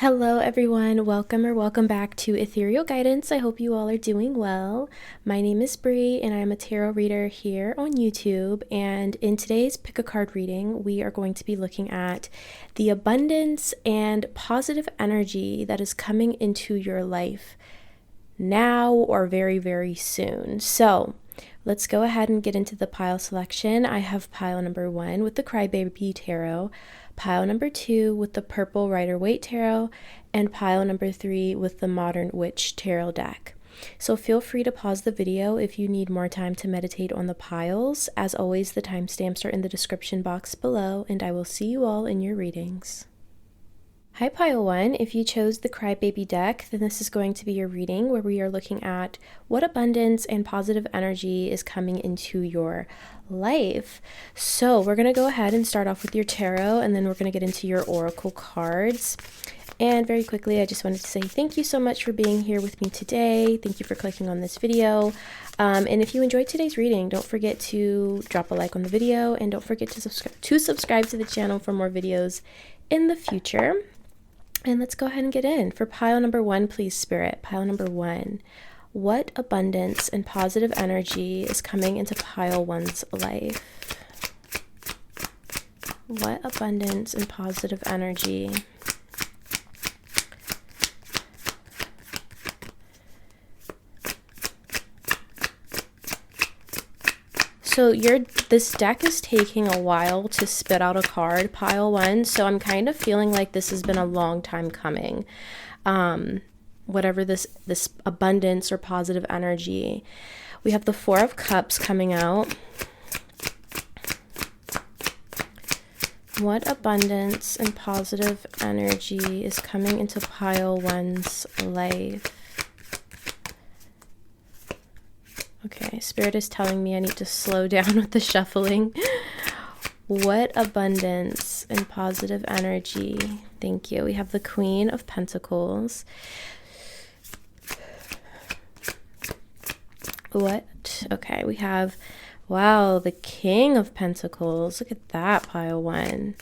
Hello everyone, welcome back to Ethereal Guidance. I hope you all are doing well. My name is Bree and I'm a tarot reader here on YouTube, and in today's pick a card reading we are going to be looking at the abundance and positive energy that is coming into your life now or very soon. So let's go ahead and get into the pile selection. I have pile number 1 with the Crybaby Tarot, pile number 2 with the Purple Rider-Waite Tarot, and pile number 3 with the Modern Witch Tarot deck. So feel free to pause the video if you need more time to meditate on the piles. As always, the timestamps are in the description box below, and I will see you all in your readings. Hi pile 1, if you chose the Crybaby deck, then this is going to be your reading where we are looking at what abundance and positive energy is coming into your life. So we're going to go ahead and start off with your tarot, and then we're going to get into your oracle cards. And very quickly, I just wanted to say thank you so much for being here with me today. Thank you for clicking on this video. And if you enjoyed today's reading, don't forget to drop a like on the video, and don't forget to subscribe to the channel for more videos in the future. And let's go ahead and get in. For pile number 1, please, Spirit. Pile number 1. What abundance and positive energy is coming into pile 1's life? What abundance and positive energy? So this deck is taking a while to spit out a card, pile 1, so I'm kind of feeling like this has been a long time coming. Whatever this abundance or positive energy. We have the 4 of Cups coming out. What abundance and positive energy is coming into pile 1's life? Okay, Spirit is telling me I need to slow down with the shuffling. What abundance and positive energy. Thank you. We have the Queen of Pentacles. What? Okay, we have, wow, the King of Pentacles. Look at that, pile 1.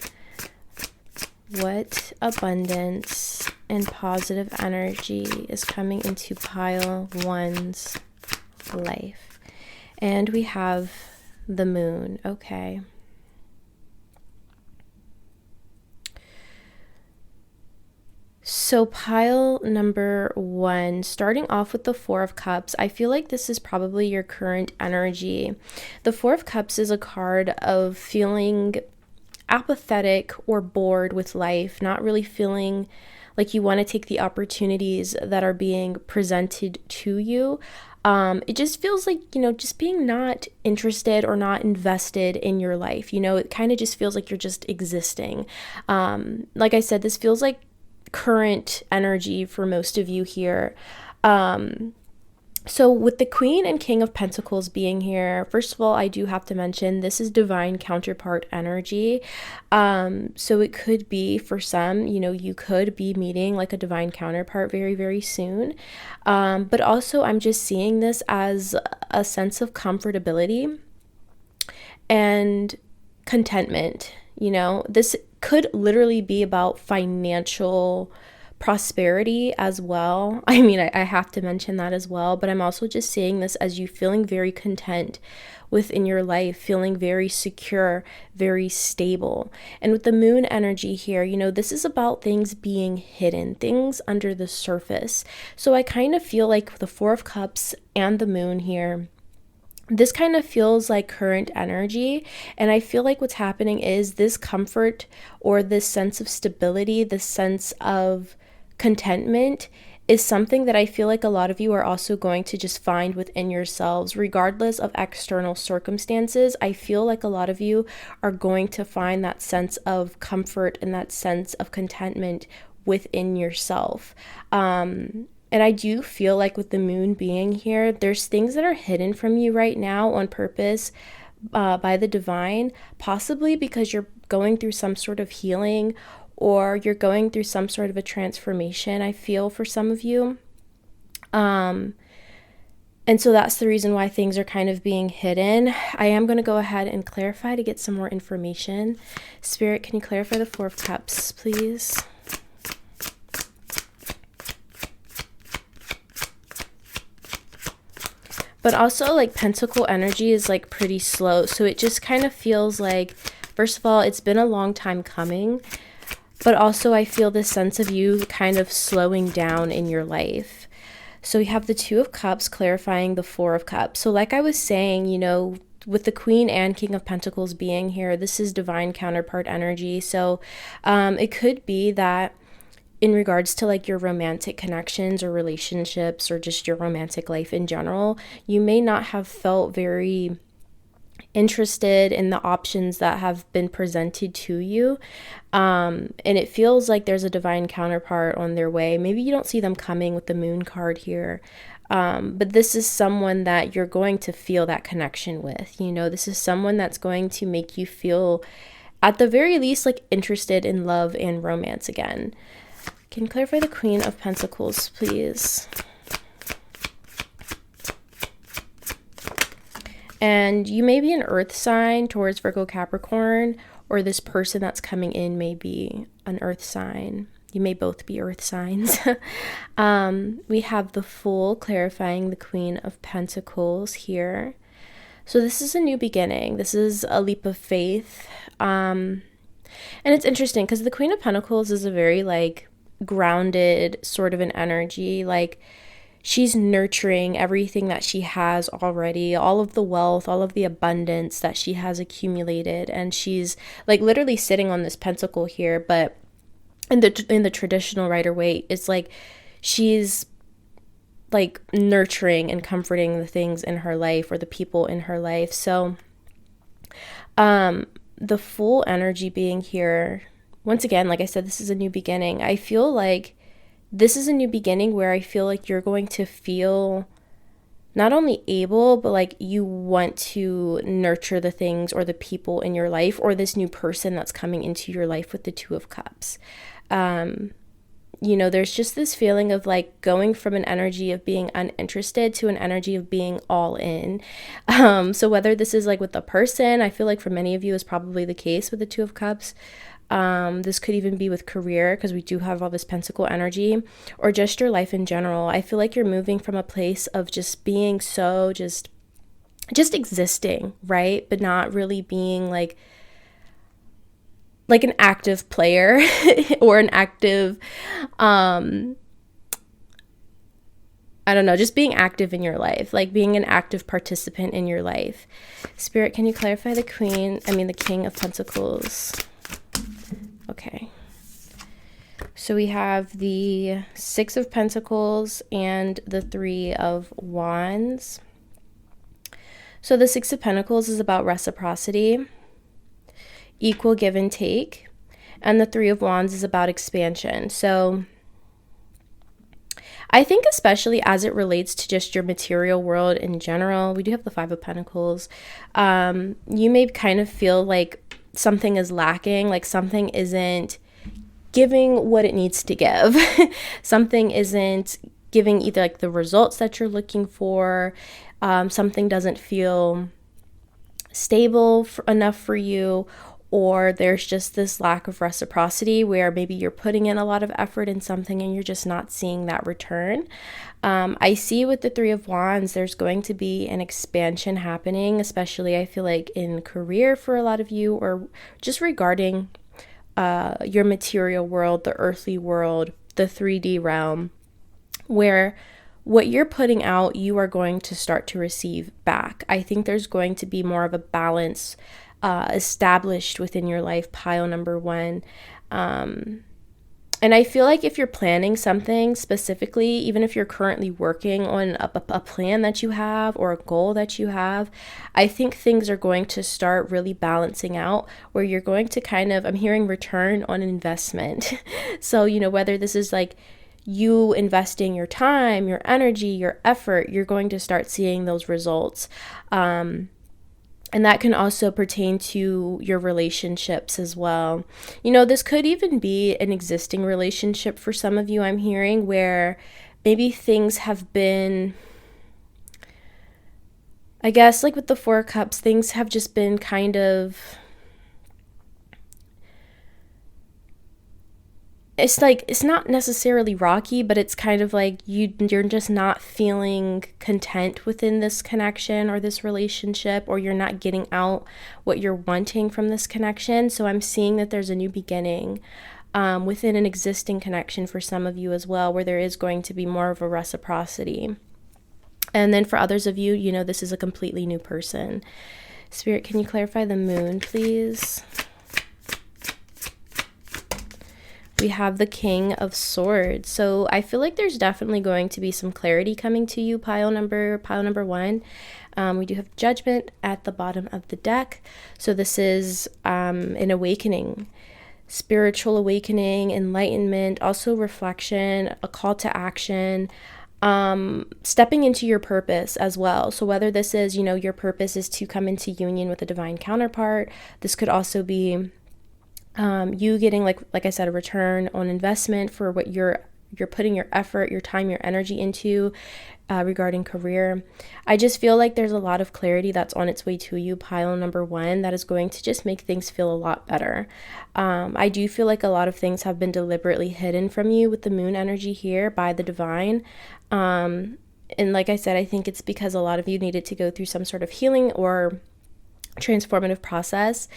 What abundance and positive energy is coming into pile 1's life? And we have the Moon. Okay. So pile number 1, starting off with the 4 of Cups, I feel like this is probably your current energy. The 4 of Cups is a card of feeling apathetic or bored with life, not really feeling like you want to take the opportunities that are being presented to you. It just feels like, just being not interested or not invested in your life. It kind of just feels like you're just existing. Like I said, this feels like current energy for most of you here. So with the Queen and King of Pentacles being here, first of all, I do have to mention this is divine counterpart energy. So it could be for some, you could be meeting like a divine counterpart very soon. But also I'm just seeing this as a sense of comfortability and contentment. This could literally be about financial prosperity as well. I mean, I have to mention that as well, but I'm also just seeing this as you feeling very content within your life, feeling very secure, very stable. And with the Moon energy here, this is about things being hidden, things under the surface. So I kind of feel like the 4 of Cups and the Moon here, this kind of feels like current energy, and I feel like what's happening is this comfort or this sense of stability, this sense of contentment is something that I feel like a lot of you are also going to just find within yourselves, regardless of external circumstances. I feel like a lot of you are going to find that sense of comfort and that sense of contentment within yourself. And I do feel like with the Moon being here, there's things that are hidden from you right now on purpose by the divine, possibly because you're going through some sort of healing or you're going through some sort of a transformation, I feel, for some of you. And so that's the reason why things are kind of being hidden. I am going to go ahead and clarify to get some more information. Spirit, can you clarify the 4 of Cups, please? But also, like, pentacle energy is, like, pretty slow. So it just kind of feels like, first of all, it's been a long time coming. But also, I feel this sense of you kind of slowing down in your life. So we have the Two of Cups clarifying the Four of Cups. So like I was saying, you know, with the Queen and King of Pentacles being here, this is divine counterpart energy. So it could be that in regards to like your romantic connections or relationships or just your romantic life in general, you may not have felt very interested in the options that have been presented to you. And it feels like there's a divine counterpart on their way. Maybe you don't see them coming with the Moon card here. But this is someone that you're going to feel that connection with. You know, this is someone that's going to make you feel, at the very least, like interested in love and romance again. Can you clarify the Queen of Pentacles, please? And you may be an earth sign towards Virgo, Capricorn, or this person that's coming in may be an earth sign. You may both be earth signs. We have the Fool clarifying the Queen of Pentacles here. So this is a new beginning. This is a leap of faith. And it's interesting because the Queen of Pentacles is a very like grounded sort of an energy. Like, she's nurturing everything that she has already, all of the wealth, all of the abundance that she has accumulated. And she's like literally sitting on this pentacle here, but in the traditional Rider-Waite, it's like she's like nurturing and comforting the things in her life or the people in her life. So the Fool energy being here, once again, like I said, this is a new beginning. I feel like this is a new beginning where I feel like you're going to feel not only able, but like you want to nurture the things or the people in your life or this new person that's coming into your life with the Two of Cups. You know, there's just this feeling of like going from an energy of being uninterested to an energy of being all in. So whether this is like with the person, I feel like for many of you is probably the case with the Two of Cups. This could even be with career because we do have all this pentacle energy, or just your life in general. I feel like you're moving from a place of just being so just existing, right? But not really being like an active player or an active, I don't know, just being active in your life, like being an active participant in your life. Spirit, can you clarify the King of Pentacles? Okay. So we have the Six of Pentacles and the Three of Wands. So the Six of Pentacles is about reciprocity, equal give and take, and the Three of Wands is about expansion. So I think especially as it relates to just your material world in general, we do have the Five of Pentacles. You may kind of feel like something is lacking, like something isn't giving what it needs to give. Something isn't giving either like the results that you're looking for. Something doesn't feel stable enough for you, or there's just this lack of reciprocity where maybe you're putting in a lot of effort in something and you're just not seeing that return. I see with the Three of Wands, there's going to be an expansion happening, especially I feel like in career for a lot of you, or just regarding your material world, the earthly world, the 3D realm, where what you're putting out, you are going to start to receive back. I think there's going to be more of a balance established within your life, pile number one. And I feel like if you're planning something specifically, even if you're currently working on a plan that you have or a goal that you have, I think things are going to start really balancing out where you're going to kind of, I'm hearing return on investment. So, you know, whether this is like you investing your time, your energy, your effort, you're going to start seeing those results. And that can also pertain to your relationships as well. You know, this could even be an existing relationship for some of you, I'm hearing, where maybe things have been, I guess, like with the Four of Cups, things have just been kind of it's like, it's not necessarily rocky, but it's kind of like you're just not feeling content within this connection or this relationship, or you're not getting out what you're wanting from this connection. So I'm seeing that there's a new beginning within an existing connection for some of you as well, where there is going to be more of a reciprocity. And then for others of you, this is a completely new person. Spirit, can you clarify the moon, please? We have the King of Swords. So I feel like there's definitely going to be some clarity coming to you, pile number one. We do have Judgment at the bottom of the deck. So this is an awakening, spiritual awakening, enlightenment, also reflection, a call to action, stepping into your purpose as well. So whether this is, your purpose is to come into union with a divine counterpart, this could also be you getting, like I said, a return on investment for what you're putting your effort, your time, your energy into regarding career. I just feel like there's a lot of clarity that's on its way to you, pile number one, that is going to just make things feel a lot better. I do feel like a lot of things have been deliberately hidden from you with the moon energy here by the divine. And like I said, I think it's because a lot of you needed to go through some sort of healing or transformative process.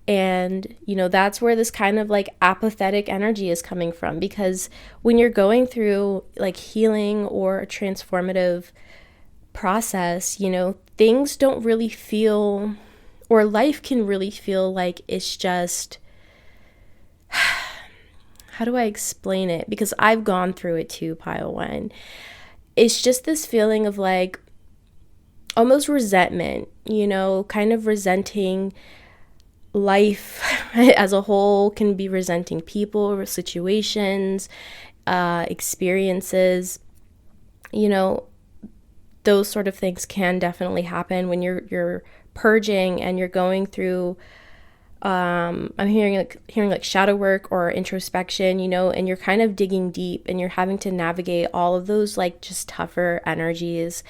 And that's where this kind of like apathetic energy is coming from, because when you're going through like healing or a transformative process, things don't really feel, or life can really feel like it's just, how do I explain it? Because I've gone through it too, pile one. It's just this feeling of like almost resentment, kind of resenting life as a whole, can be resenting people, situations, experiences, those sort of things can definitely happen when you're purging and you're going through I'm hearing like shadow work or introspection, and you're kind of digging deep and you're having to navigate all of those like just tougher energies.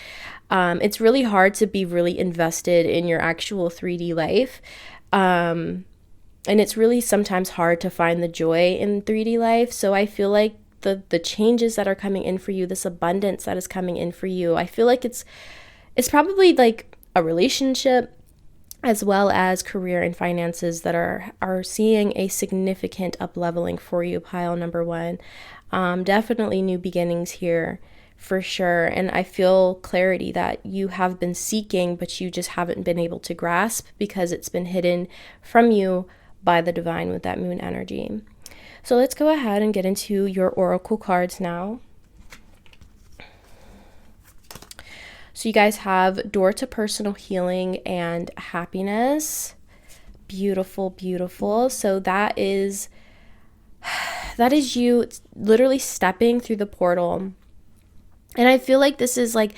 It's really hard to be really invested in your actual 3D life. And it's really sometimes hard to find the joy in 3D life. So I feel like the changes that are coming in for you, this abundance that is coming in for you, I feel like it's probably like a relationship as well as career and finances that are seeing a significant up-leveling for you, pile number one. Definitely new beginnings here for sure. And I feel clarity that you have been seeking, but you just haven't been able to grasp because it's been hidden from you by the divine with that moon energy. So let's go ahead and get into your oracle cards now. So you guys have door to personal healing and happiness. Beautiful, beautiful. So that is you literally stepping through the portal. And I feel like this is like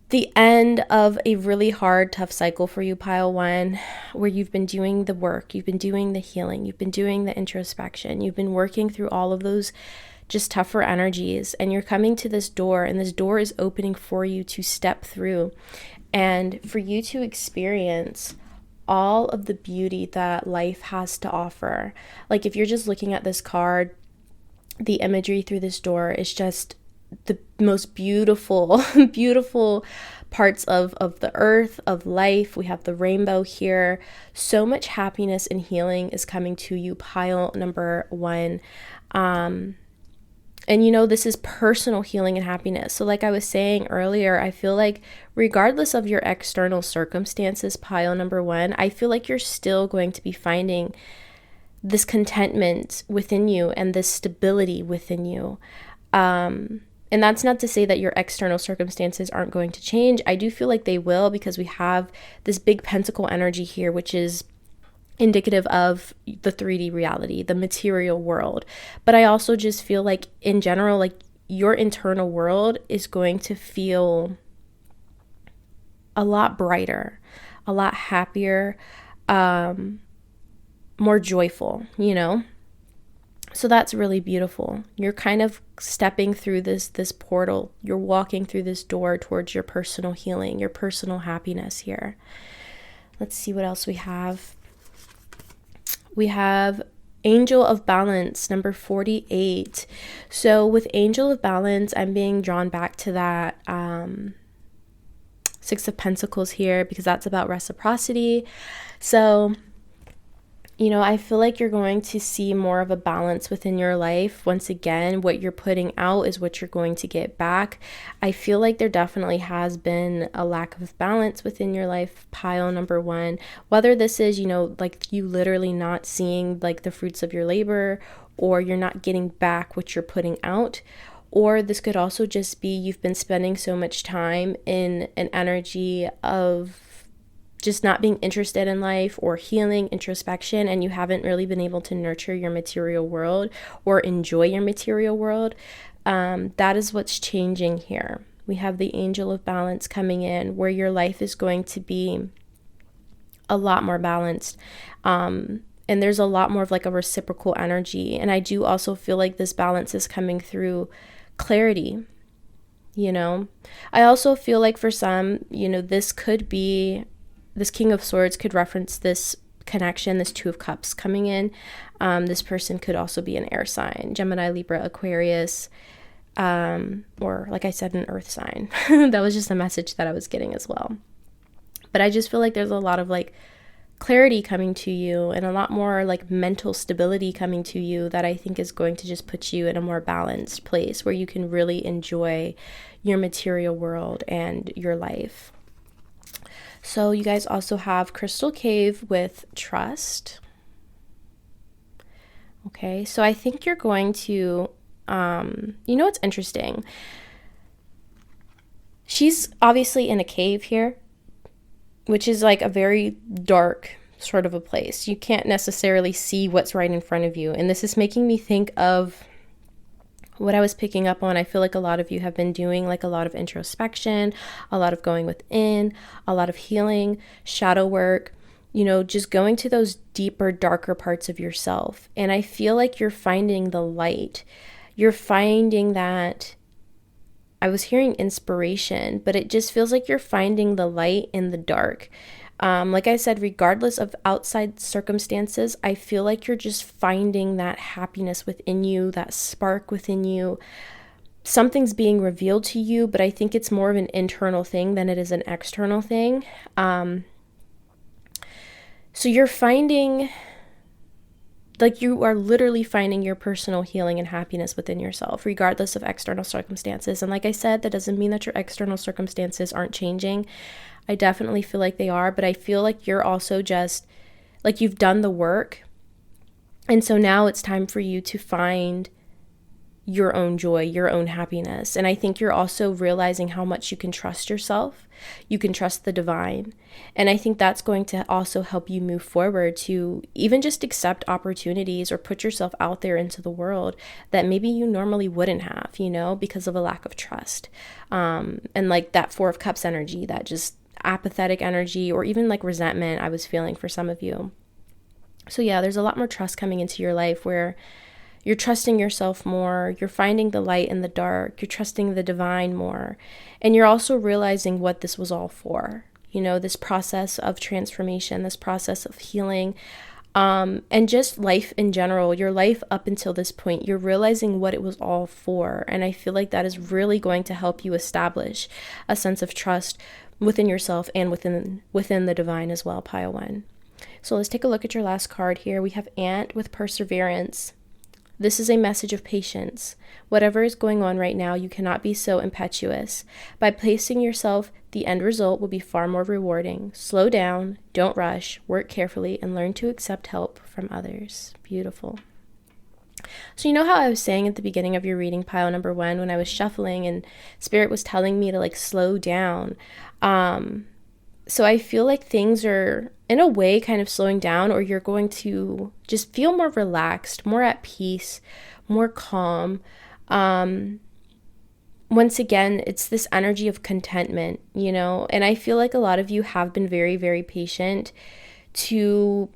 the end of a really hard, tough cycle for you, pile one, where you've been doing the work, you've been doing the healing, you've been doing the introspection, you've been working through all of those just tougher energies, and you're coming to this door, and this door is opening for you to step through and for you to experience all of the beauty that life has to offer. Like if you're just looking at this card, the imagery through this door is just the most beautiful, beautiful parts of the earth, of life. We have the rainbow here. So much happiness and healing is coming to you, pile number one. And this is personal healing and happiness. So like I was saying earlier, I feel like regardless of your external circumstances, pile number one, I feel like you're still going to be finding this contentment within you and this stability within you. And that's not to say that your external circumstances aren't going to change. I do feel like they will, because we have this big pentacle energy here, which is indicative of the 3D reality, the material world. But I also just feel like in general, like your internal world is going to feel a lot brighter, a lot happier, more joyful, So that's really beautiful. You're kind of stepping through this portal. You're walking through this door towards your personal healing, your personal happiness here. Let's see what else we have. We have Angel of Balance, number 48. So with Angel of Balance, I'm being drawn back to that Six of Pentacles here, because that's about reciprocity. So, you know, I feel like you're going to see more of a balance within your life. Once again, what you're putting out is what you're going to get back. I feel like there definitely has been a lack of balance within your life, pile number 1. Whether this is, you know, like you literally not seeing like the fruits of your labor, or you're not getting back what you're putting out. Or this could also just be you've been spending so much time in an energy of just not being interested in life or healing, introspection, and you haven't really been able to nurture your material world or enjoy your material world. That is what's changing here. We have the Angel of Balance coming in, where your life is going to be a lot more balanced. And there's a lot more of like a reciprocal energy. And I do also feel like this balance is coming through clarity. You know, I also feel like for some, you know, this King of Swords could reference this connection, this Two of Cups coming in. This person could also be an air sign, Gemini, Libra, Aquarius, or like I said, an earth sign. That was just a message that I was getting as well. But I just feel like there's a lot of like clarity coming to you, and a lot more like mental stability coming to you, that I think is going to just put you in a more balanced place where you can really enjoy your material world and your life. So you guys also have Crystal Cave with Trust. Okay, so I think you're going to, you know what's interesting? She's obviously in a cave here, which is like a very dark sort of a place. You can't necessarily see what's right in front of you. And this is making me think of what I was picking up on. I feel like a lot of you have been doing like a lot of introspection, a lot of going within, a lot of healing, shadow work, you know, just going to those deeper, darker parts of yourself. And I feel like you're finding the light. You're finding that, I was hearing inspiration, but it just feels like you're finding the light in the dark. Like I said, regardless of outside circumstances, I feel like you're just finding that happiness within you, that spark within you. Something's being revealed to you, but I think it's more of an internal thing than it is an external thing. So you're finding, like you are literally finding your personal healing and happiness within yourself, regardless of external circumstances. And like I said, that doesn't mean that your external circumstances aren't changing. I definitely feel like they are, but I feel like you're also just, like you've done the work. And so now it's time for you to find your own joy, your own happiness. And I think you're also realizing how much you can trust yourself. You can trust the divine. And I think that's going to also help you move forward to even just accept opportunities or put yourself out there into the world that maybe you normally wouldn't have, you know, because of a lack of trust. And like that Four of Cups energy, that just apathetic energy, or even like resentment I was feeling for some of you. So yeah, there's a lot more trust coming into your life where you're trusting yourself more, you're finding the light in the dark, you're trusting the divine more, and you're also realizing what this was all for, you know, this process of transformation, this process of healing, and just life in general, your life up until this point, you're realizing what it was all for. And I feel like that is really going to help you establish a sense of trust within yourself and within the divine as well, pile 1. So let's take a look at your last card here. We have Ant with Perseverance. This is a message of patience. Whatever is going on right now, you cannot be so impetuous. By placing yourself, the end result will be far more rewarding. Slow down, don't rush, work carefully, and learn to accept help from others. Beautiful. So you know how I was saying at the beginning of your reading, pile number 1, when I was shuffling and Spirit was telling me to like slow down. So I feel like things are in a way kind of slowing down, or you're going to just feel more relaxed, more at peace, more calm. Once again, it's this energy of contentment, you know, and I feel like a lot of you have been very, very patient to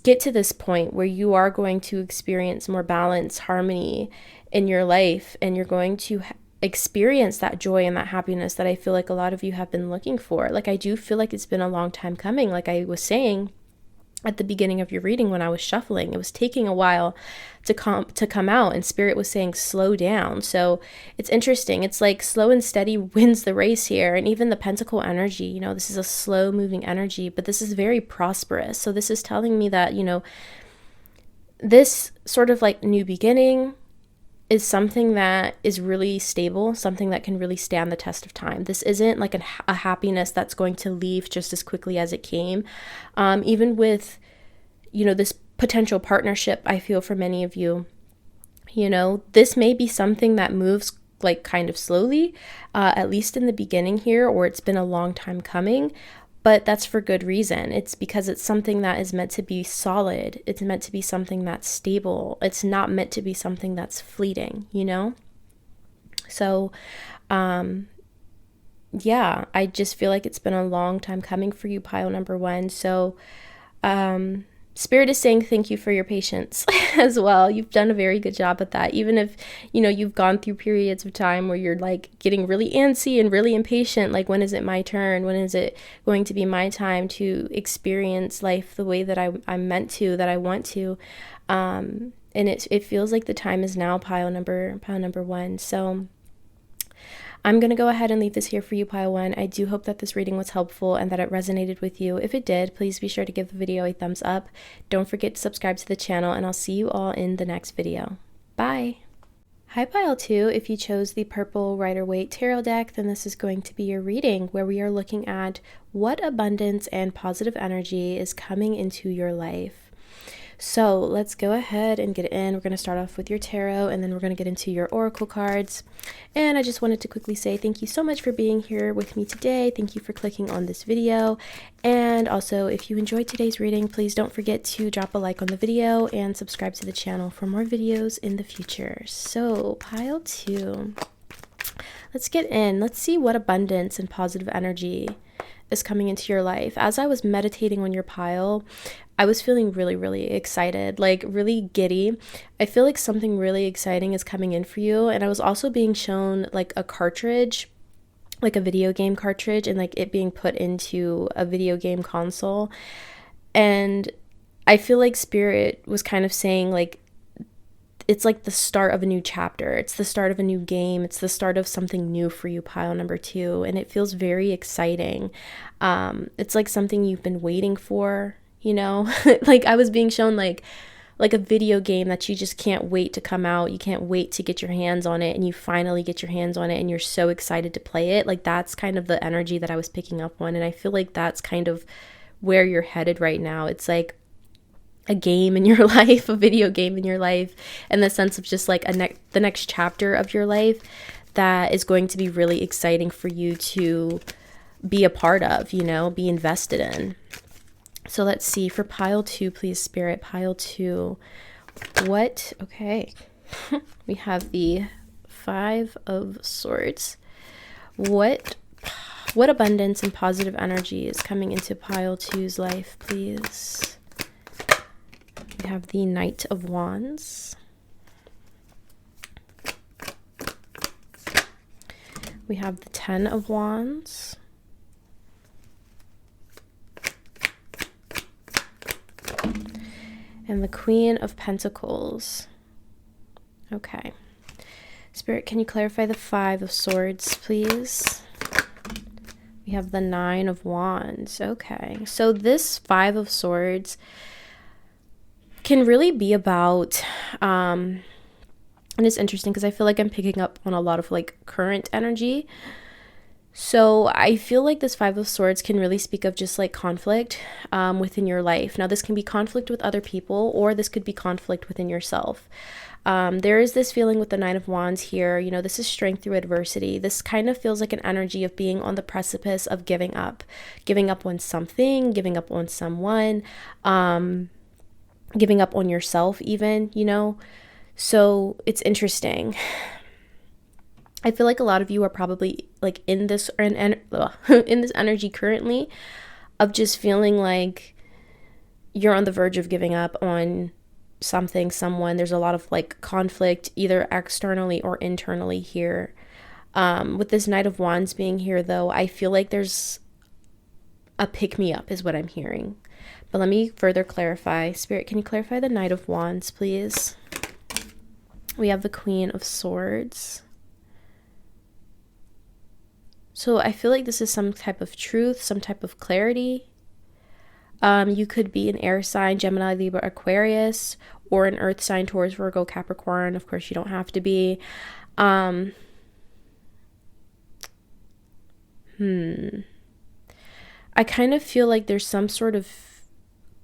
get to this point where you are going to experience more balance, harmony in your life, and you're going to experience that joy and that happiness that I feel like a lot of you have been looking for. Like I do feel like it's been a long time coming. Like I was saying, at the beginning of your reading when I was shuffling. It was taking a while to come out, and Spirit was saying slow down. So it's interesting. It's like slow and steady wins the race here. And even the Pentacle energy, you know, this is a slow moving energy, but this is very prosperous. So this is telling me that, you know, this sort of like new beginning is something that is really stable, something that can really stand the test of time. This isn't like a happiness that's going to leave just as quickly as it came. Even with, you know, this potential partnership, I feel for many of you, you know, this may be something that moves like kind of slowly, at least in the beginning here, or it's been a long time coming. But that's for good reason. It's because it's something that is meant to be solid. It's meant to be something that's stable. It's not meant to be something that's fleeting, you know? So, yeah, I just feel like it's been a long time coming for you, pile number one. So, Spirit is saying thank you for your patience as well. You've done a very good job at that. Even if, you know, you've gone through periods of time where you're like getting really antsy and really impatient, like when is it my turn? When is it going to be my time to experience life the way that I'm meant to, that I want to? And it feels like the time is now, pile number one. So I'm going to go ahead and leave this here for you, pile one. I do hope that this reading was helpful and that it resonated with you. If it did, please be sure to give the video a thumbs up. Don't forget to subscribe to the channel, and I'll see you all in the next video. Bye! Hi, pile two. If you chose the purple Rider-Waite tarot deck, then this is going to be your reading, where we are looking at what abundance and positive energy is coming into your life. So let's go ahead and get in. We're going to start off with your tarot, and then we're going to get into your oracle cards. And I just wanted to quickly say thank you so much for being here with me today. Thank you for clicking on this video. And also, if you enjoyed today's reading, please don't forget to drop a like on the video and subscribe to the channel for more videos in the future. So pile two, let's get in. Let's see what abundance and positive energy is coming into your life. As I was meditating on your pile, I was feeling really, really excited, like really giddy. I feel like something really exciting is coming in for you. And I was also being shown like a cartridge, like a video game cartridge, and like it being put into a video game console. And I feel like Spirit was kind of saying like, it's like the start of a new chapter. It's the start of a new game. It's the start of something new for you, pile number two. And it feels very exciting. It's like something you've been waiting for, you know? Like I was being shown like a video game that you just can't wait to come out. You can't wait to get your hands on it, and you finally get your hands on it and you're so excited to play it. Like that's kind of the energy that I was picking up on. And I feel like that's kind of where you're headed right now. It's like a game in your life, a video game in your life, in the sense of just like the next chapter of your life that is going to be really exciting for you to be a part of, you know, be invested in. So let's see, for pile two, please, Spirit, pile two, okay, we have the Five of Swords. What abundance and positive energy is coming into pile two's life, please? We have the Knight of Wands. We have the Ten of Wands. And the Queen of Pentacles. Okay. Spirit, can you clarify the Five of Swords, please? We have the Nine of Wands. Okay. So this Five of Swords can really be about, and it's interesting because I feel like I'm picking up on a lot of like current energy. So I feel like this Five of Swords can really speak of just like conflict within your life. Now this can be conflict with other people, or this could be conflict within yourself. There is this feeling with the Nine of Wands here, you know, this is strength through adversity. This kind of feels like an energy of being on the precipice of giving up on something, giving up on someone, giving up on yourself even, you know. So it's interesting. I feel like a lot of you are probably like in this in this energy currently of just feeling like you're on the verge of giving up on something, someone. There's a lot of like conflict either externally or internally here. With this Knight of Wands being here though, I feel like there's a pick me up is what I'm hearing. But let me further clarify. Spirit, can you clarify the Knight of Wands, please? We have the Queen of Swords. So I feel like this is some type of truth, some type of clarity. You could be an air sign, Gemini, Libra, Aquarius, or an earth sign, Taurus, Virgo, Capricorn. Of course, you don't have to be. I kind of feel like there's some sort of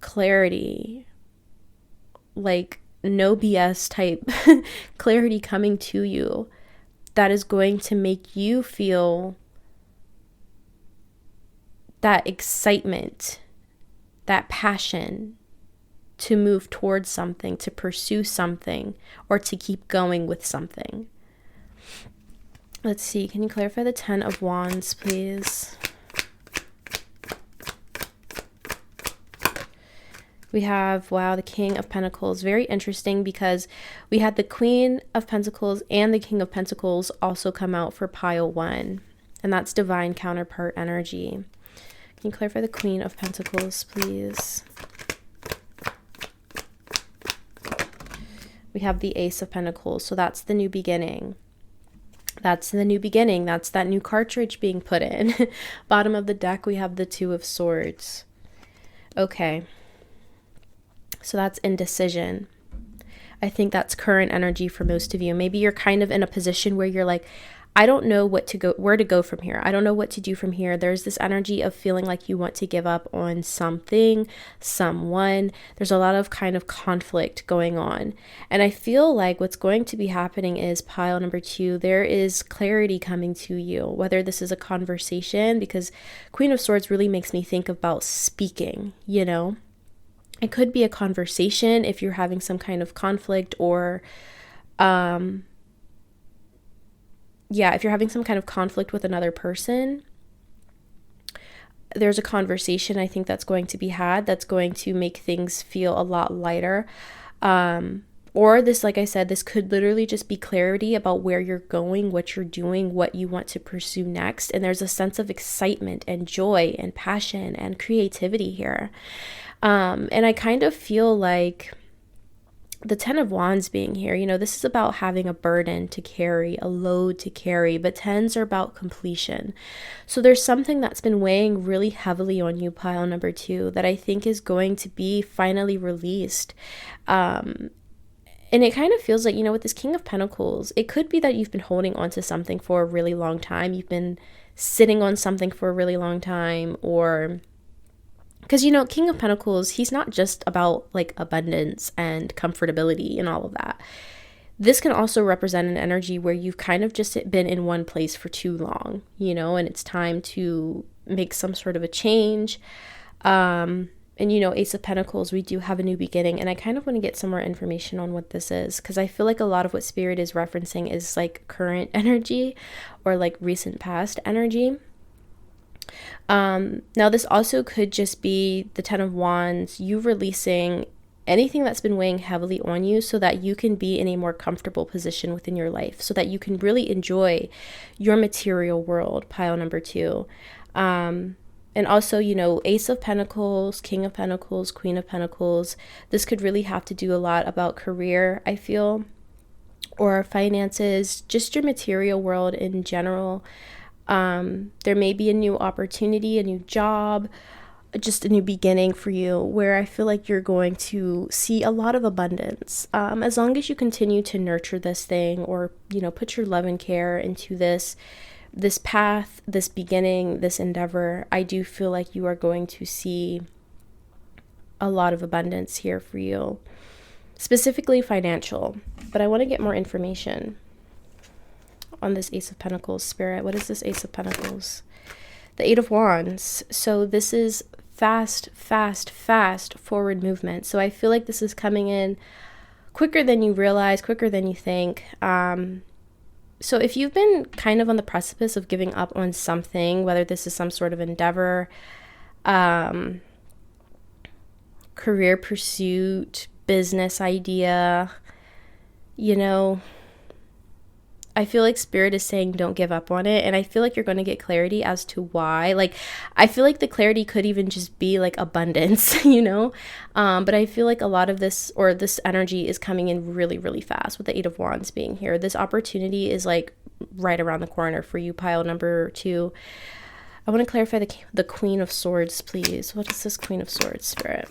clarity, like no BS type clarity coming to you that is going to make you feel that excitement, that passion to move towards something, to pursue something, or to keep going with something. Let's see, can you clarify the Ten of Wands, please? We have, wow, the King of Pentacles. Very interesting because we had the Queen of Pentacles and the King of Pentacles also come out for pile 1. And that's divine counterpart energy. Can you clarify the Queen of Pentacles, please? We have the Ace of Pentacles. So that's the new beginning. That's the new beginning. That's that new cartridge being put in. Bottom of the deck, we have the Two of Swords. Okay. So that's indecision. I think that's current energy for most of you. Maybe you're kind of in a position where you're like, I don't know where to go from here. I don't know what to do from here. There's this energy of feeling like you want to give up on something, someone. There's a lot of kind of conflict going on. And I feel like what's going to be happening is pile number 2, there is clarity coming to you, whether this is a conversation, because Queen of Swords really makes me think about speaking, you know? It could be a conversation if you're having some kind of conflict, or if you're having some kind of conflict with another person, there's a conversation I think that's going to be had that's going to make things feel a lot lighter. Or this, like I said, this could literally just be clarity about where you're going, what you're doing, what you want to pursue next. And there's a sense of excitement and joy and passion and creativity here. And I kind of feel like the Ten of Wands being here, you know, this is about having a burden to carry, a load to carry, but tens are about completion. So there's something that's been weighing really heavily on you, pile number 2, that I think is going to be finally released. And it kind of feels like, you know, with this King of Pentacles, it could be that you've been holding on to something for a really long time. You've been sitting on something for a really long time, or because, you know, King of Pentacles, he's not just about like abundance and comfortability and all of that. This can also represent an energy where you've kind of just been in one place for too long, you know, and it's time to make some sort of a change. And, you know, Ace of Pentacles, we do have a new beginning. And I kind of want to get some more information on what this is, because I feel like a lot of what Spirit is referencing is like current energy or like recent past energy. Now this also could just be the Ten of Wands, you releasing anything that's been weighing heavily on you so that you can be in a more comfortable position within your life, so that you can really enjoy your material world, pile number 2. And also, you know, Ace of Pentacles, King of Pentacles, Queen of Pentacles, this could really have to do a lot about career, I feel, or finances, just your material world in general. There may be a new opportunity, a new job, just a new beginning for you, where I feel like you're going to see a lot of abundance. As long as you continue to nurture this thing, or, you know, put your love and care into this path, this beginning, this endeavor, I do feel like you are going to see a lot of abundance here for you, specifically financial. But I want to get more information on this Ace of Pentacles, Spirit. What is this Ace of Pentacles? The Eight of Wands. So this is fast forward movement. So I feel like this is coming in quicker than you realize, quicker than you think. So if you've been kind of on the precipice of giving up on something, whether this is some sort of endeavor, career pursuit, business idea, you know, I feel like spirit is saying don't give up on it, and I feel like you're going to get clarity as to why. Like, I feel like the clarity could even just be like abundance, you know. But I feel like a lot of this, or this energy, is coming in really, really fast with the Eight of Wands being here. This opportunity is like right around the corner for you, pile number 2. I want to clarify the Queen of Swords, please. What is this Queen of Swords, Spirit?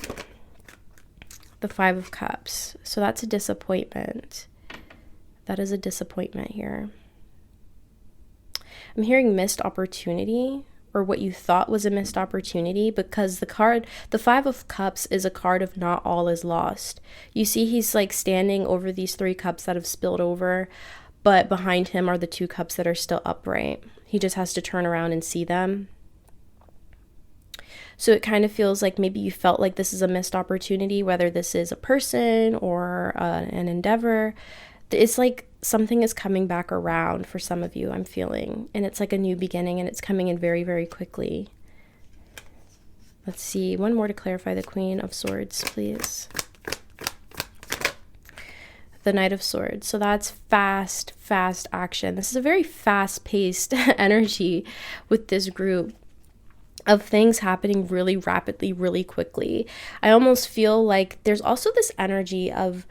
The Five of Cups. So that's a disappointment. That is a disappointment here. I'm hearing missed opportunity, or what you thought was a missed opportunity, because the Five of Cups is a card of not all is lost. You see he's like standing over these 3 cups that have spilled over, but behind him are the 2 cups that are still upright. He just has to turn around and see them. So it kind of feels like maybe you felt like this is a missed opportunity, whether this is a person or an endeavor. It's like something is coming back around for some of you, I'm feeling. And it's like a new beginning, and it's coming in very, very quickly. Let's see. One more to clarify the Queen of Swords, please. The Knight of Swords. So that's fast action. This is a very fast-paced energy with this group of things happening really rapidly, really quickly. I almost feel like there's also this energy of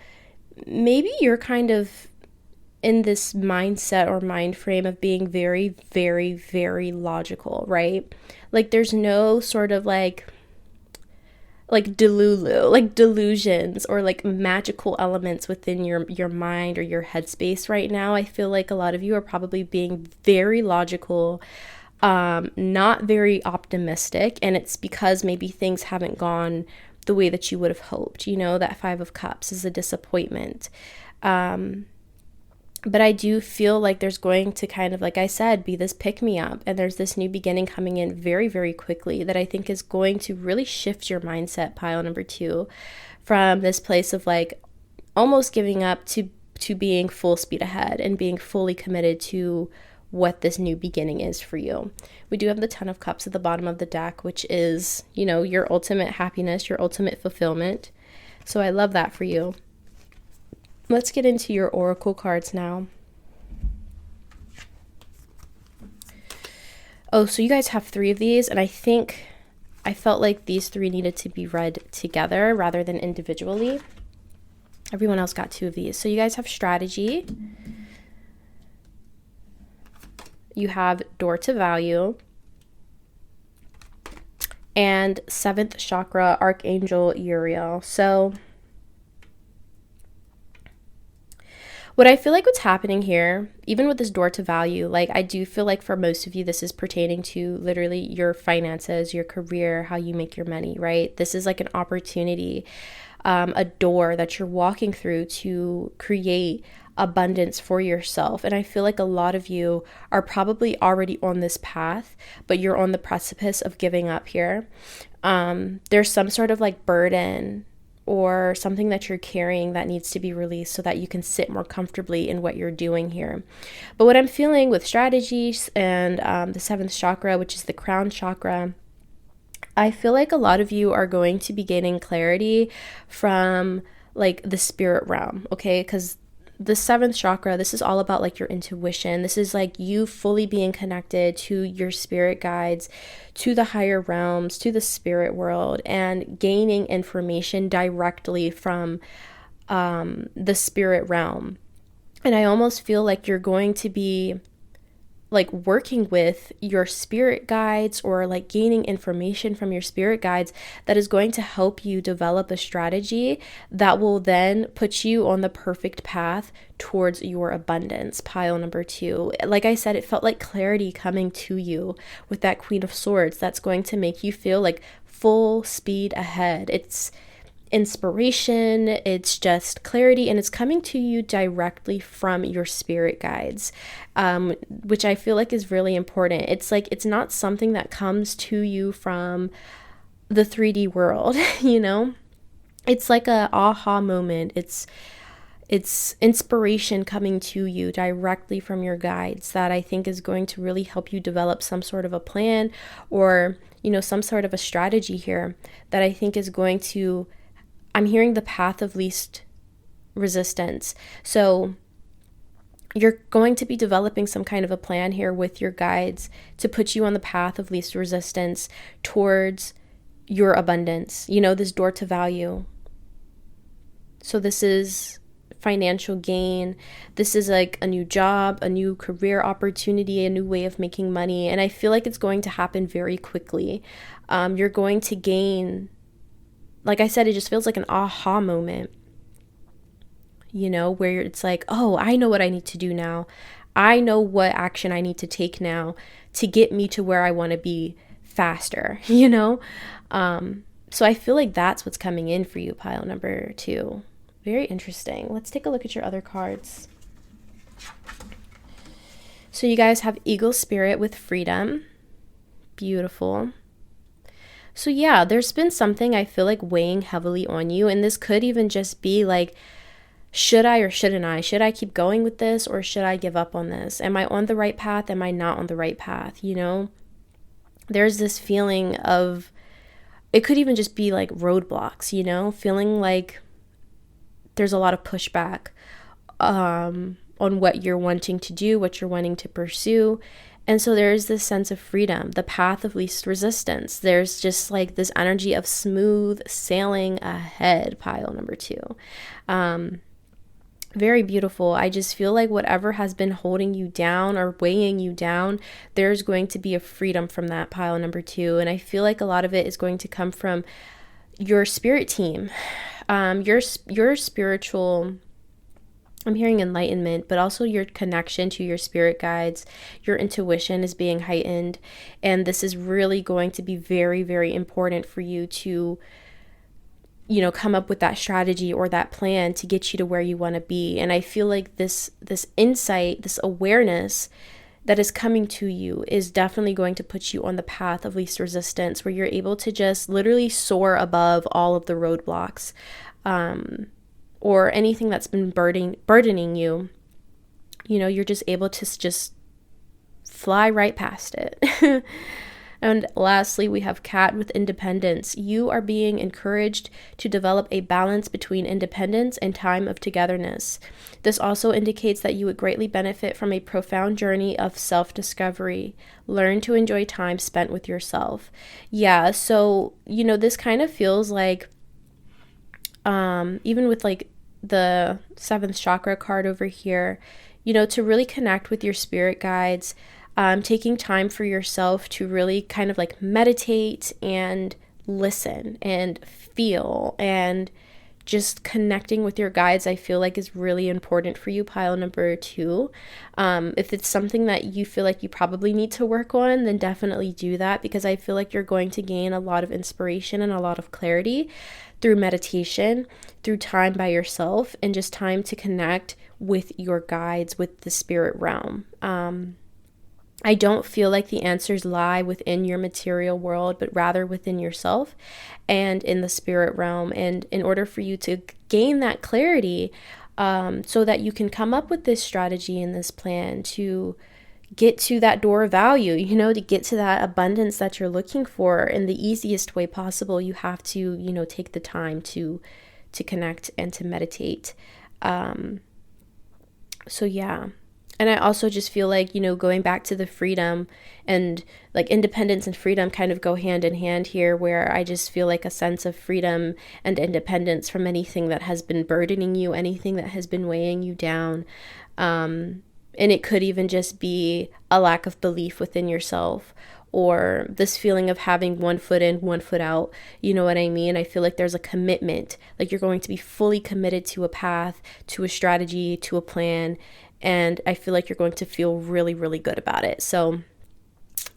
maybe you're kind of in this mindset or mind frame of being very, very, very logical, right? Like there's no sort of like delulu, like delusions or like magical elements within your mind or your headspace right now. I feel like a lot of you are probably being very logical, not very optimistic, and it's because maybe things haven't gone the way that you would have hoped. You know, that Five of Cups is a disappointment. But I do feel like there's going to kind of, like I said, be this pick-me-up, and there's this new beginning coming in very, very quickly that I think is going to really shift your mindset, pile number 2, from this place of like almost giving up to being full speed ahead and being fully committed to what this new beginning is for you. We do have the Ten of Cups at the bottom of the deck, which is, you know, your ultimate happiness, your ultimate fulfillment. So I love that for you. Let's get into your oracle cards now. Oh, so you guys have 3 of these, and I felt like these 3 needed to be read together rather than individually. Everyone else got 2 of these. So you guys have strategy. You have door to value, and 7th chakra, Archangel Uriel. So what I feel like what's happening here, even with this door to value, like I do feel like for most of you, this is pertaining to literally your finances, your career, how you make your money, right? This is like an opportunity, a door that you're walking through to create abundance for yourself. And I feel like a lot of you are probably already on this path, but you're on the precipice of giving up here. There's some sort of like burden or something that you're carrying that needs to be released so that you can sit more comfortably in what you're doing here. But what I'm feeling with strategies and the 7th chakra, which is the crown chakra, I feel like a lot of you are going to be gaining clarity from like the spirit realm, okay? Because the 7th chakra, this is all about like your intuition. This is like you fully being connected to your spirit guides, to the higher realms, to the spirit world, and gaining information directly from the spirit realm. And I almost feel like you're going to be like working with your spirit guides or like gaining information from your spirit guides that is going to help you develop a strategy that will then put you on the perfect path towards your abundance, pile number 2. Like I said, it felt like clarity coming to you with that Queen of Swords. That's going to make you feel like full speed ahead. It's inspiration, it's just clarity, and it's coming to you directly from your spirit guides, which I feel like is really important. It's like it's not something that comes to you from the 3D world, you know? It's like a aha moment. It's inspiration coming to you directly from your guides that I think is going to really help you develop some sort of a plan or, you know, some sort of a strategy here that I think is going to, I'm hearing the path of least resistance. So you're going to be developing some kind of a plan here with your guides to put you on the path of least resistance towards your abundance, you know, this door to value. So this is financial gain. This is like a new job, a new career opportunity, a new way of making money. And I feel like it's going to happen very quickly. You're going to gain, like I said, it just feels like an aha moment, you know, where it's like, oh, I know what I need to do now. I know what action I need to take now to get me to where I want to be faster, you know? So I feel like that's what's coming in for you, pile number 2. Very interesting. Let's take a look at your other cards. So you guys have Eagle Spirit with freedom. Beautiful. So yeah, there's been something I feel like weighing heavily on you. And this could even just be like, should I or shouldn't I? Should I keep going with this or should I give up on this? Am I on the right path? Am I not on the right path? You know, there's this feeling of, it could even just be like roadblocks, you know, feeling like there's a lot of pushback on what you're wanting to do, what you're wanting to pursue. And so there's this sense of freedom, the path of least resistance. There's just like this energy of smooth sailing ahead, pile number 2. Very beautiful. I just feel like whatever has been holding you down or weighing you down, there's going to be a freedom from that, pile number 2. And I feel like a lot of it is going to come from your spirit team, your spiritual, I'm hearing enlightenment, but also your connection to your spirit guides. Your intuition is being heightened. And this is really going to be very, very important for you to, you know, come up with that strategy or that plan to get you to where you want to be. And I feel like this insight, this awareness that is coming to you is definitely going to put you on the path of least resistance, where you're able to just literally soar above all of the roadblocks, or anything that's been burdening you. You know, you're just able to just fly right past it. And lastly, we have Cat with independence. You are being encouraged to develop a balance between independence and time of togetherness. This also indicates that you would greatly benefit from a profound journey of self-discovery. Learn to enjoy time spent with yourself. Yeah, so, you know, this kind of feels like, even with like the 7th chakra card over here, you know, to really connect with your spirit guides, taking time for yourself to really kind of like meditate and listen and feel and just connecting with your guides, I feel like is really important for you, pile number 2. If it's something that you feel like you probably need to work on, then definitely do that, because I feel like you're going to gain a lot of inspiration and a lot of clarity through meditation, through time by yourself, and just time to connect with your guides, with the spirit realm. I don't feel like the answers lie within your material world, but rather within yourself and in the spirit realm. And in order for you to gain that clarity, so that you can come up with this strategy and this plan to get to that door of value, you know, to get to that abundance that you're looking for in the easiest way possible, you have to, you know, take the time to connect and to meditate. So yeah. And I also just feel like, you know, going back to the freedom and like independence and freedom kind of go hand in hand here, where I just feel like a sense of freedom and independence from anything that has been burdening you, anything that has been weighing you down. And it could even just be a lack of belief within yourself, or this feeling of having one foot in, one foot out. You know what I mean? I feel like there's a commitment, like you're going to be fully committed to a path, to a strategy, to a plan. And I feel like you're going to feel really, really good about it. So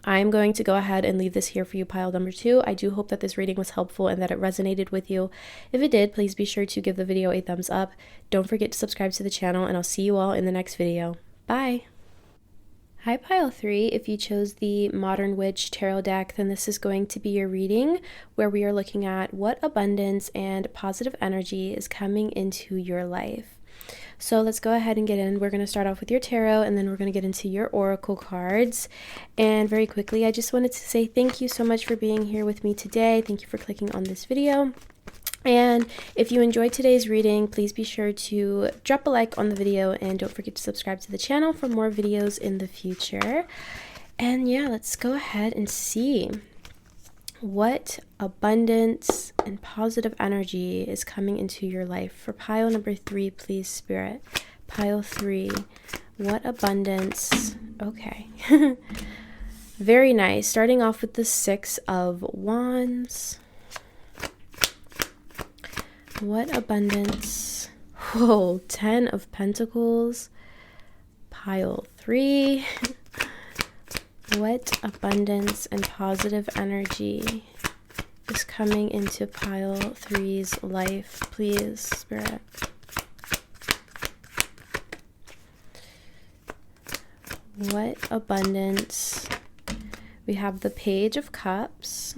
I'm going to go ahead and leave this here for you, pile number 2. I do hope that this reading was helpful and that it resonated with you. If it did, please be sure to give the video a thumbs up. Don't forget to subscribe to the channel, and I'll see you all in the next video. Bye! Hi, pile 3. If you chose the Modern Witch Tarot deck, then this is going to be your reading, where we are looking at what abundance and positive energy is coming into your life. So let's go ahead and get in. We're going to start off with your tarot, and then we're going to get into your oracle cards. And very quickly, I just wanted to say thank you so much for being here with me today. Thank you for clicking on this video. And if you enjoyed today's reading, please be sure to drop a like on the video and don't forget to subscribe to the channel for more videos in the future. And yeah, let's go ahead and see what abundance and positive energy is coming into your life. For pile number 3, please, Spirit. Pile 3, what abundance? Okay. Very nice. Starting off with the 6 of Wands. What abundance? Whoa, 10 of Pentacles. Pile 3. What abundance and positive energy is coming into pile 3's life, please, Spirit? What abundance? We have the Page of Cups.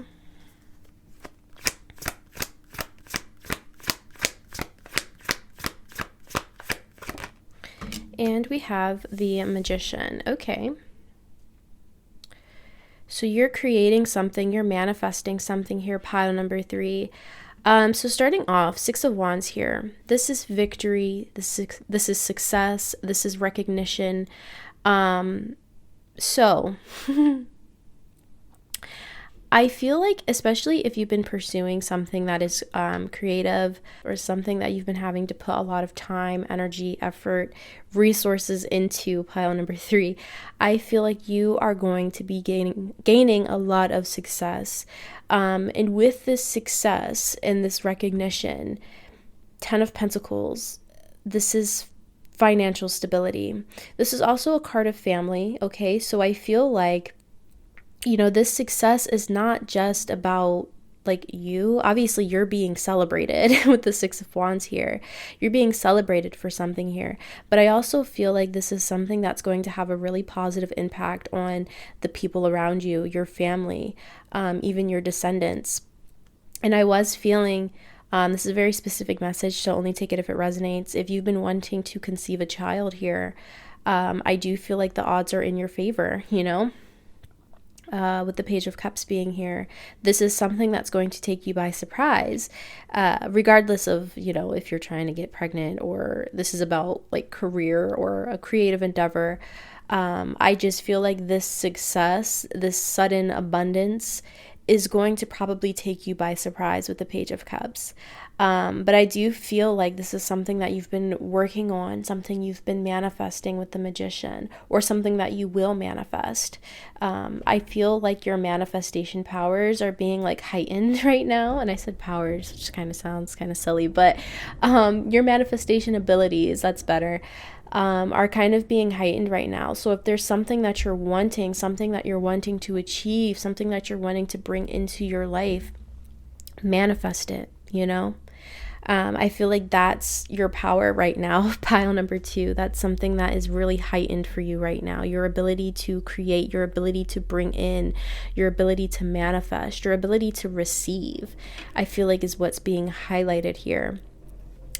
And we have the Magician. Okay. So you're creating something, you're manifesting something here, pile number 3. So starting off, 6 of Wands here. This is victory. This is success. This is recognition. So I feel like, especially if you've been pursuing something that is creative, or something that you've been having to put a lot of time, energy, effort, resources into, pile number 3, I feel like you are going to be gaining a lot of success. And with this success and this recognition, 10 of Pentacles, this is financial stability. This is also a card of family, okay? So I feel like, you know, this success is not just about like you. Obviously, you're being celebrated with the 6 of Wands here. You're being celebrated for something here. But I also feel like this is something that's going to have a really positive impact on the people around you, your family, even your descendants. And I was feeling, this is a very specific message, so only take it if it resonates. If you've been wanting to conceive a child here, I do feel like the odds are in your favor, you know? With the Page of Cups being here, this is something that's going to take you by surprise, regardless of, you know, if you're trying to get pregnant, or this is about like career or a creative endeavor. I just feel like this success, this sudden abundance, is going to probably take you by surprise with the Page of Cups. But I do feel like this is something that you've been working on, something you've been manifesting with the Magician, or something that you will manifest. I feel like your manifestation powers are being like heightened right now. And I said powers, which kind of sounds kind of silly, but your manifestation abilities, that's better, are kind of being heightened right now. So if there's something that you're wanting, something that you're wanting to achieve, something that you're wanting to bring into your life, manifest it, you know? I feel like that's your power right now, pile number 2. That's something that is really heightened for you right now. Your ability to create, your ability to bring in, your ability to manifest, your ability to receive, I feel like is what's being highlighted here.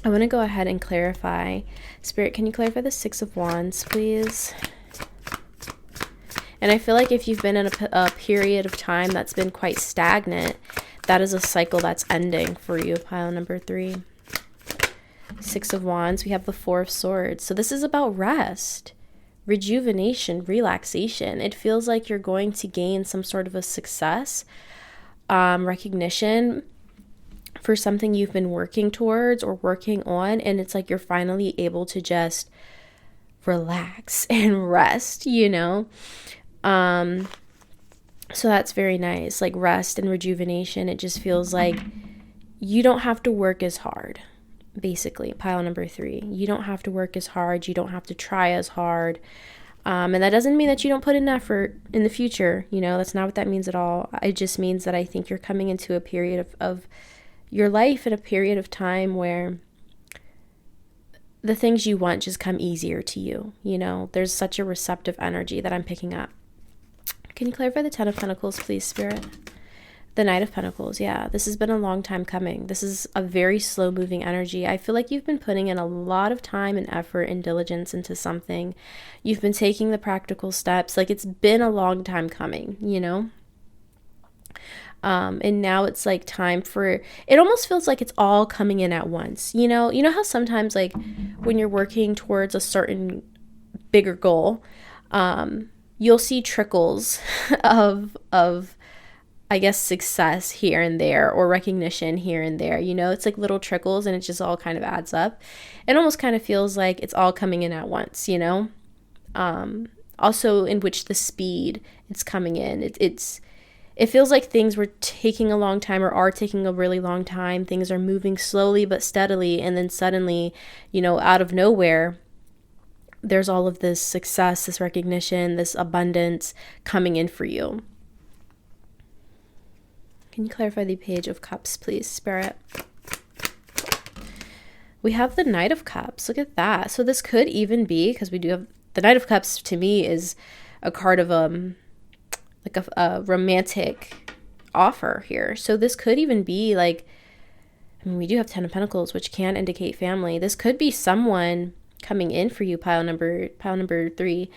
I want to go ahead and clarify. Spirit, can you clarify the 6 of Wands, please? And I feel like if you've been in a period of time that's been quite stagnant, that is a cycle that's ending for you, pile number 3. 6 of Wands, we have the 4 of Swords. So this is about rest, rejuvenation, relaxation. It feels like you're going to gain some sort of a success, recognition for something you've been working towards or working on. And it's like you're finally able to just relax and rest, you know? So that's very nice, like rest and rejuvenation. It just feels like you don't have to work as hard, basically, pile number 3. You don't have to work as hard. You don't have to try as hard. And that doesn't mean that you don't put in effort in the future. You know, that's not what that means at all. It just means that I think you're coming into a period of your life, and a period of time where the things you want just come easier to you. You know, there's such a receptive energy that I'm picking up. Can you clarify the 10 of Pentacles, please, Spirit? The Knight of Pentacles, yeah. This has been a long time coming. This is a very slow-moving energy. I feel like you've been putting in a lot of time and effort and diligence into something. You've been taking the practical steps. Like, it's been a long time coming, you know? And now it's like time for, it almost feels like it's all coming in at once. You know how sometimes like when you're working towards a certain bigger goal, you'll see trickles of I guess success here and there, or recognition here and there. It's like little trickles, and it just all kind of adds up. It almost kind of feels like it's all coming in at once, also in which the speed it's coming in. It feels like things were taking a long time, or are taking a really long time. Things are moving slowly but steadily, and then suddenly, out of nowhere, there's all of this success, this recognition, this abundance coming in for you. Can you clarify the Page of Cups, please, Spirit? We have the Knight of Cups. Look at that. So this could even be, because we do have the Knight of Cups, to me is a card of like a romantic offer here. So this could even be like, we do have 10 of Pentacles, which can indicate family. This could be someone coming in for you, pile number 3,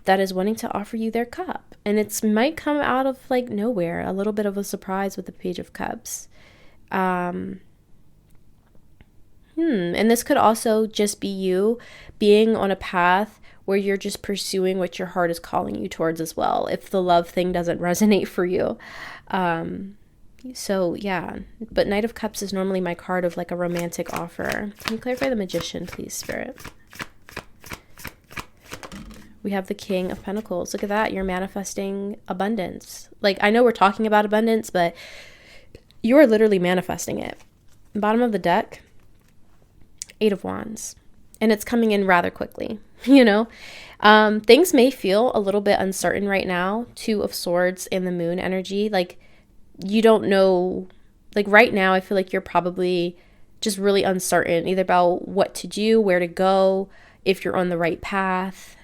that is wanting to offer you their cup. And it might come out of like nowhere, a little bit of a surprise with the Page of Cups. And this could also just be you being on a path where you're just pursuing what your heart is calling you towards as well, if the love thing doesn't resonate for you. So yeah, but Knight of Cups is normally my card of like a romantic offer. Can you clarify the Magician, please, Spirit? We have the King of Pentacles. Look at that. You're manifesting abundance. Like, I know we're talking about abundance, but you're literally manifesting it. Bottom of the deck, 8 of Wands. And it's coming in rather quickly, Things may feel a little bit uncertain right now. 2 of Swords and the Moon energy. Like, you don't know. Like, right now, I feel like you're probably just really uncertain, either about what to do, where to go, if you're on the right path.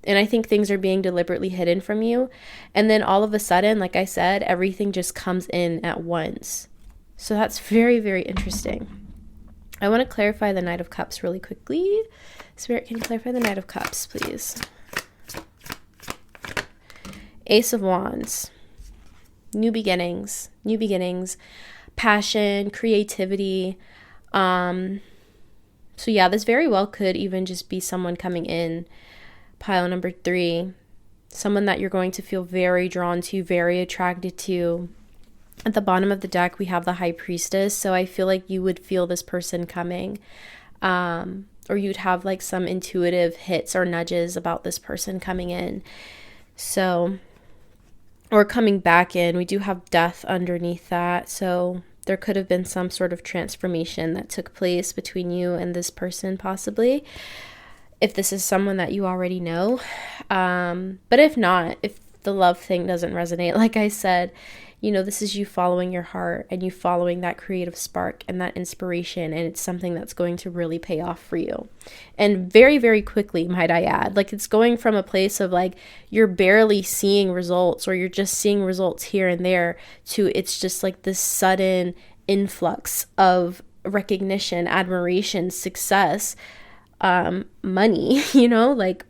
And I think things are being deliberately hidden from you. And then all of a sudden, like I said, everything just comes in at once. So that's very, very interesting. I want to clarify the Knight of Cups really quickly. Spirit, can you clarify the Knight of Cups, please? Ace of Wands. New beginnings, passion, creativity. So yeah, this very well could even just be someone coming in, pile number 3, someone that you're going to feel very drawn to, very attracted to. At the bottom of the deck, we have the High Priestess. So I feel like you would feel this person coming, or you'd have like some intuitive hits or nudges about this person coming in. So, or coming back in. We do have Death underneath that. So there could have been some sort of transformation that took place between you and this person, possibly, if this is someone that you already know. But if not, if the love thing doesn't resonate, like I said, this is you following your heart and you following that creative spark and that inspiration. And it's something that's going to really pay off for you. And very, very quickly, might I add. Like, it's going from a place of like, you're barely seeing results, or you're just seeing results here and there, to it's just like this sudden influx of recognition, admiration, success, money, like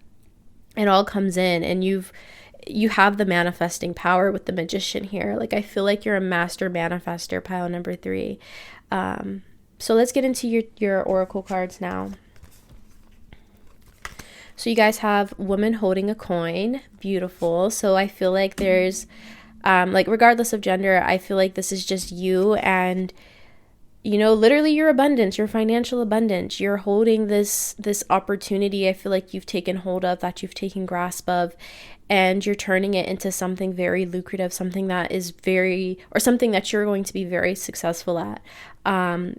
it all comes in, and you have the manifesting power with the Magician here. Like, I feel like you're a master manifester, pile number 3. So let's get into your oracle cards now. So you guys have Woman Holding a Coin. Beautiful. So I feel like there's like, regardless of gender, I feel like this is just you and literally your abundance, your financial abundance. You're holding this opportunity, I feel like you've taken hold of, that you've taken grasp of, and you're turning it into something very lucrative, something that is something that you're going to be very successful at.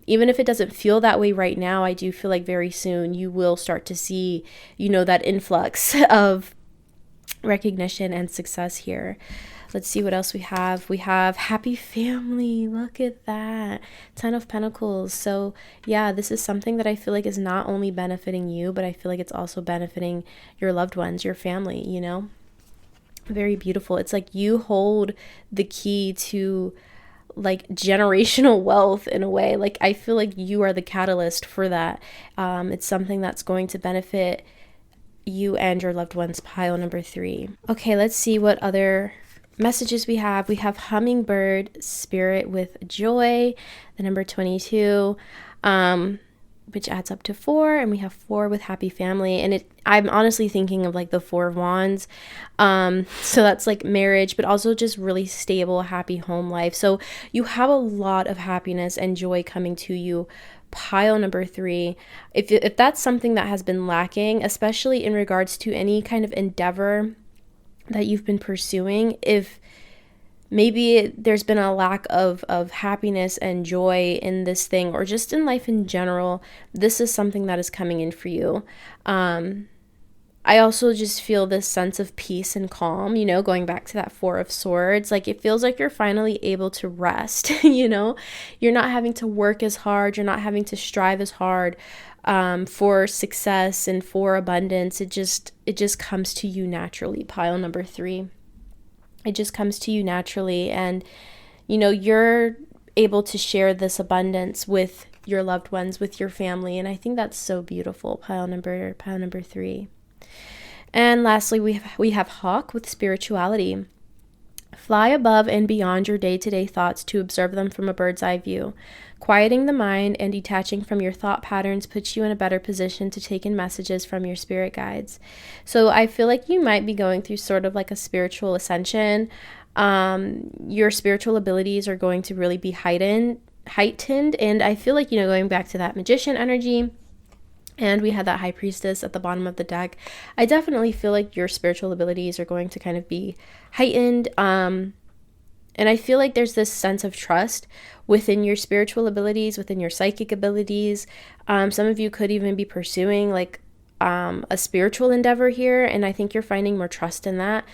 Even if it doesn't feel that way right now, I do feel like very soon you will start to see, that influx of recognition and success here. Let's see what else we have. We have happy family. Look at that. 10 of Pentacles. So yeah, this is something that I feel like is not only benefiting you, but I feel like it's also benefiting your loved ones, your family, Very beautiful. It's like you hold the key to like generational wealth in a way. Like, I feel like you are the catalyst for that. It's something that's going to benefit you and your loved ones, pile number 3. Okay, let's see what other messages we have hummingbird spirit with joy, the number 22, which adds up to 4, and we have 4 with happy family. And I'm honestly thinking of like the 4 of wands, so that's like marriage, but also just really stable, happy home life. So you have a lot of happiness and joy coming to you. Pile number 3, if that's something that has been lacking, especially in regards to any kind of endeavor that you've been pursuing, if maybe there's been a lack of happiness and joy in this thing, or just in life in general, this is something that is coming in for you. I also just feel this sense of peace and calm, going back to that 4 of swords. Like, it feels like you're finally able to rest, you're not having to work as hard. You're not having to strive as hard for success and for abundance. It just comes to you naturally. Pile number 3. It just comes to you naturally, and you're able to share this abundance with your loved ones, with your family, and I think that's so beautiful. Pile number 3. And lastly, we have hawk with spirituality. Fly above and beyond your day-to-day thoughts to observe them from a bird's eye view. Quieting the mind and detaching from your thought patterns puts you in a better position to take in messages from your spirit guides. So I feel like you might be going through sort of like a spiritual ascension. Your spiritual abilities are going to really be heightened. And I feel like, going back to that magician energy, and we had that high priestess at the bottom of the deck, I definitely feel like your spiritual abilities are going to kind of be heightened. And I feel like there's this sense of trust within your spiritual abilities, within your psychic abilities. Some of you could even be pursuing like a spiritual endeavor here, and I think you're finding more trust in that.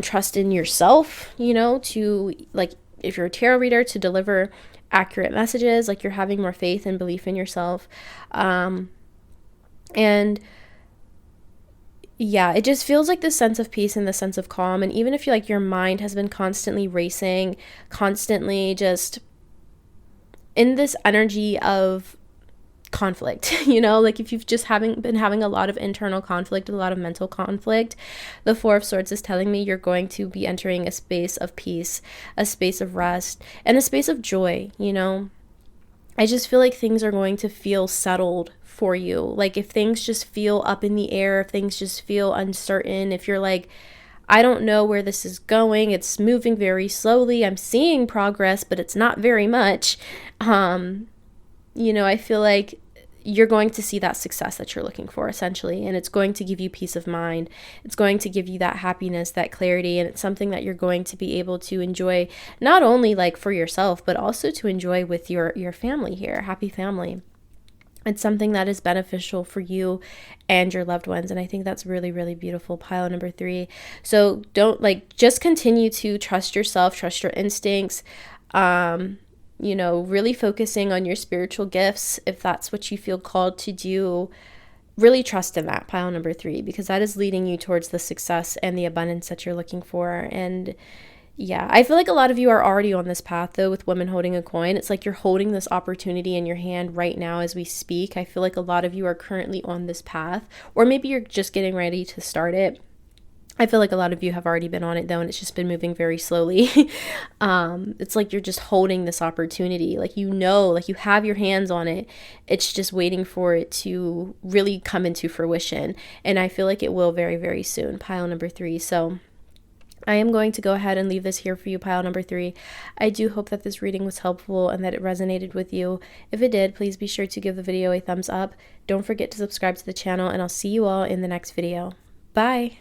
Trust in yourself, to, like, if you're a tarot reader, to deliver accurate messages. Like, you're having more faith and belief in yourself. And yeah, it just feels like this sense of peace and this sense of calm. And even if your mind has been constantly racing, constantly just in this energy of conflict, like if you've just been having a lot of internal conflict, a lot of mental conflict, the 4 of swords is telling me you're going to be entering a space of peace, a space of rest, and a space of joy. I just feel like things are going to feel settled for you. Like, if things just feel up in the air, if things just feel uncertain, if you're like, I don't know where this is going, it's moving very slowly, I'm seeing progress, but it's not very much, I feel like you're going to see that success that you're looking for, essentially, and it's going to give you peace of mind. It's going to give you that happiness, that clarity, and it's something that you're going to be able to enjoy, not only like for yourself, but also to enjoy with your family here, happy family. It's something that is beneficial for you and your loved ones, and I think that's really, really beautiful. Pile number 3. So just continue to trust yourself, trust your instincts, really focusing on your spiritual gifts. If that's what you feel called to do, really trust in that, pile number 3, because that is leading you towards the success and the abundance that you're looking for. And yeah, I feel like a lot of you are already on this path, though, with women holding a coin. It's like you're holding this opportunity in your hand right now as we speak. I feel like a lot of you are currently on this path, or maybe you're just getting ready to start it. I feel like a lot of you have already been on it, though, and it's just been moving very slowly. It's like you're just holding this opportunity. Like, you have your hands on it. It's just waiting for it to really come into fruition. And I feel like it will very, very soon. Pile number 3. So I am going to go ahead and leave this here for you, pile number 3. I do hope that this reading was helpful and that it resonated with you. If it did, please be sure to give the video a thumbs up. Don't forget to subscribe to the channel, and I'll see you all in the next video. Bye!